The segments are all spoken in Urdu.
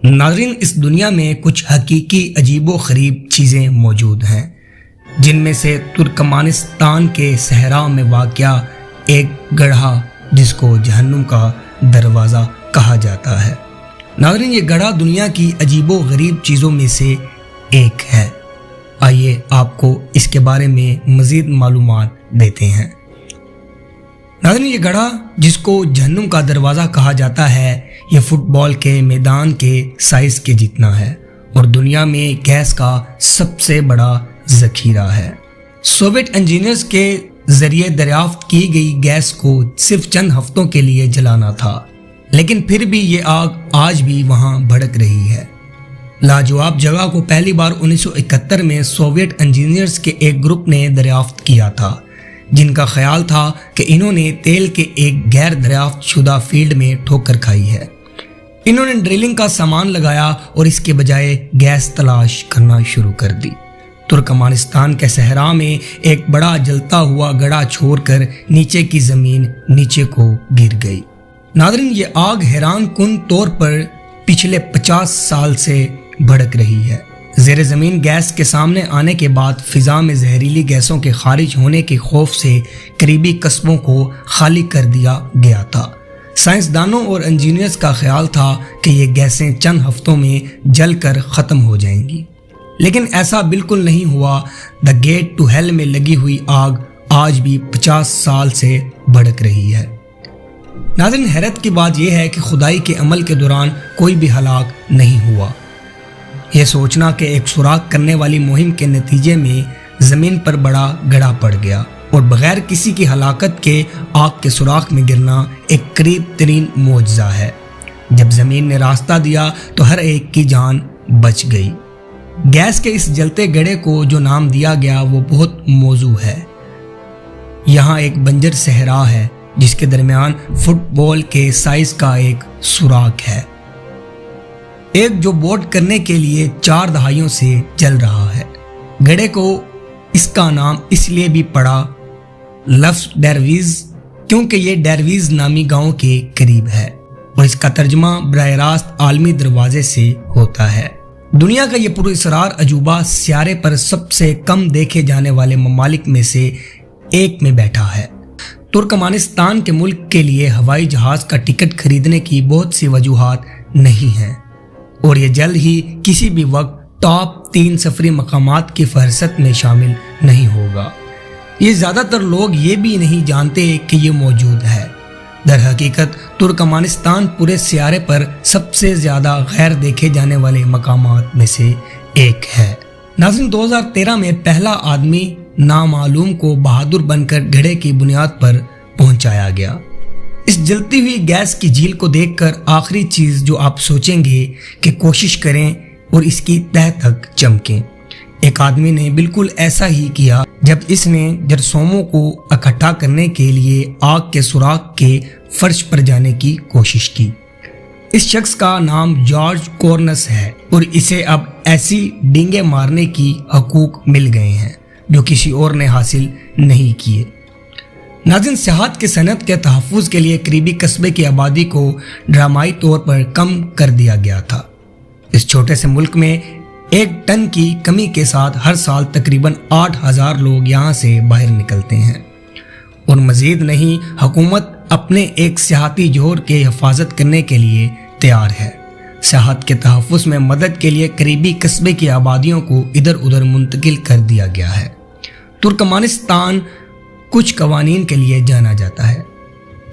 ناظرین، اس دنیا میں کچھ حقیقی عجیب و غریب چیزیں موجود ہیں، جن میں سے ترکمانستان کے صحرا میں واقع ایک گڑھا جس کو جہنم کا دروازہ کہا جاتا ہے۔ ناظرین، یہ گڑھا دنیا کی عجیب و غریب چیزوں میں سے ایک ہے۔ آئیے آپ کو اس کے بارے میں مزید معلومات دیتے ہیں۔ ناظرین، یہ گڑھا جس کو جہنم کا دروازہ کہا جاتا ہے، یہ فٹ بال کے میدان کے سائز کے جتنا ہے اور دنیا میں گیس کا سب سے بڑا ذخیرہ ہے۔ سوویت انجینئرز کے ذریعے دریافت کی گئی گیس کو صرف چند ہفتوں کے لیے جلانا تھا، لیکن پھر بھی یہ آگ آج بھی وہاں بھڑک رہی ہے۔ لاجواب جگہ کو پہلی بار 1971 میں سوویت انجینئرز کے ایک گروپ نے دریافت کیا تھا، جن کا خیال تھا کہ انہوں نے تیل کے ایک غیر دریافت شدہ فیلڈ میں ٹھوکر کھائی ہے۔ انہوں نے ڈرلنگ کا سامان لگایا اور اس کے بجائے گیس تلاش کرنا شروع کر دی۔ ترکمانستان کے صحرا میں ایک بڑا جلتا ہوا گڑھا چھوڑ کر نیچے کی زمین نیچے کو گر گئی۔ ناظرین، یہ آگ حیران کن طور پر پچھلے 50 سال سے بھڑک رہی ہے۔ زیر زمین گیس کے سامنے آنے کے بعد فضا میں زہریلی گیسوں کے خارج ہونے کے خوف سے قریبی قصبوں کو خالی کر دیا گیا تھا۔ سائنسدانوں اور انجینئرز کا خیال تھا کہ یہ گیسیں چند ہفتوں میں جل کر ختم ہو جائیں گی، لیکن ایسا بالکل نہیں ہوا۔ دا گیٹ ٹو ہیل میں لگی ہوئی آگ آج بھی 50 سال سے بھڑک رہی ہے۔ ناظرین، حیرت کی بات یہ ہے کہ خدائی کے عمل کے دوران کوئی بھی ہلاک نہیں ہوا۔ یہ سوچنا کہ ایک سوراخ کرنے والی مہم کے نتیجے میں زمین پر بڑا گڑھا پڑ گیا اور بغیر کسی کی ہلاکت کے آگ کے سوراخ میں گرنا ایک قریب ترین معجزہ ہے۔ جب زمین نے راستہ دیا تو ہر ایک کی جان بچ گئی۔ گیس کے اس جلتے گڑھے کو جو نام دیا گیا وہ بہت موزوں ہے۔ یہاں ایک بنجر صحرا ہے جس کے درمیان فٹ بال کے سائز کا ایک سوراخ ہے، ایک جو بوٹ کرنے کے لیے 4 دہائیوں سے جل رہا ہے۔ گڑھے کو اس کا نام اس لیے بھی پڑا لفظ ڈیرویز کیونکہ یہ ڈیرویز نامی گاؤں کے قریب ہے اور اس کا ترجمہ براہ راست عالمی دروازے سے ہوتا ہے۔ دنیا کا یہ پراسرار عجوبہ سیارے پر سب سے کم دیکھے جانے والے ممالک میں سے ایک میں بیٹھا ہے۔ ترکمانستان کے ملک کے لیے ہوائی جہاز کا ٹکٹ خریدنے کی بہت سی وجوہات نہیں ہیں اور یہ جلد ہی کسی بھی وقت ٹاپ 3 سفری مقامات کی فہرست میں شامل نہیں ہوگا۔ یہ زیادہ تر لوگ یہ بھی نہیں جانتے کہ یہ موجود ہے۔ در حقیقت ترکمانستان پورے سیارے پر سب سے زیادہ غیر دیکھے جانے والے مقامات میں سے ایک ہے۔ ناظرین، 2013 میں پہلا آدمی نامعلوم کو بہادر بن کر گڑھے کی بنیاد پر پہنچایا گیا۔ اس جلتی ہوئی گیس کی جھیل کو دیکھ کر آخری چیز جو آپ سوچیں گے کہ کوشش کریں اور اس کی تہہ تک چمکیں۔ ایک آدمی نے بالکل ایسا ہی کیا جب اس نے جرثوموں کو اکٹھا کرنے کے لیے آگ کے سوراخ کے فرش پر جانے کی کوشش کی۔ اس شخص کا نام جارج کورنس ہے اور اسے اب ایسی ڈینگے مارنے کی حقوق مل گئے ہیں جو کسی اور نے حاصل نہیں کیے۔ ناظرین، سیاحت کی صنعت کے تحفظ کے لیے قریبی قصبے کی آبادی کو ڈرامائی طور پر کم کر دیا گیا تھا۔ اس چھوٹے سے ملک میں 1 ٹن کی کمی کے ساتھ ہر سال تقریباً 8000 لوگ یہاں سے باہر نکلتے ہیں اور مزید نہیں، حکومت اپنے ایک سیاحتی جوہر کی حفاظت کرنے کے لیے تیار ہے۔ سیاحت کے تحفظ میں مدد کے لیے قریبی قصبے کی آبادیوں کو ادھر ادھر منتقل کر دیا گیا ہے۔ ترکمانستان کچھ قوانین کے لیے جانا جاتا ہے،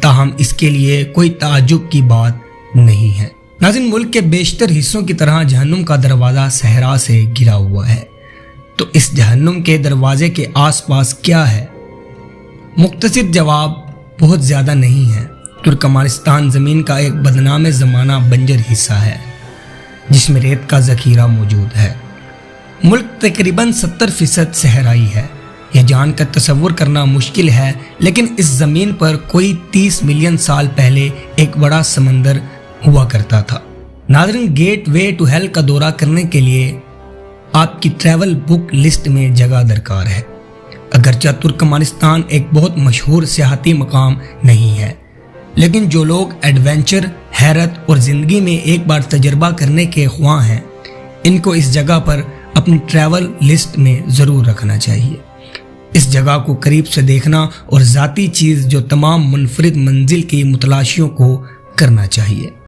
تاہم اس کے لیے کوئی تعجب کی بات نہیں ہے۔ ناظرین، ملک کے بیشتر حصوں کی طرح جہنم کا دروازہ صحرا سے گھرا ہوا ہے، تو اس جہنم کے دروازے کے آس پاس کیا ہے؟ مختصر جواب بہت زیادہ نہیں ہے۔ ترکمانستان زمین کا ایک بدنام زمانہ بنجر حصہ ہے جس میں ریت کا ذخیرہ موجود ہے۔ ملک تقریباً 70% صحرائی ہے۔ یہ جان کر تصور کرنا مشکل ہے، لیکن اس زمین پر کوئی 30 ملین سال پہلے ایک بڑا سمندر ہوا کرتا تھا۔ ناظرین، گیٹ وے ٹو ہیل کا دورہ کرنے کے لیے آپ کی ٹریول بک لسٹ میں جگہ درکار ہے۔ اگرچہ ترکمانستان ایک بہت مشہور سیاحتی مقام نہیں ہے، لیکن جو لوگ ایڈونچر حیرت اور زندگی میں ایک بار تجربہ کرنے کے خواہاں ہیں، ان کو اس جگہ پر اپنی ٹریول لسٹ میں ضرور رکھنا چاہیے۔ اس جگہ کو قریب سے دیکھنا اور ذاتی چیز جو تمام منفرد منزل کی متلاشیوں کو کرنا چاہیے۔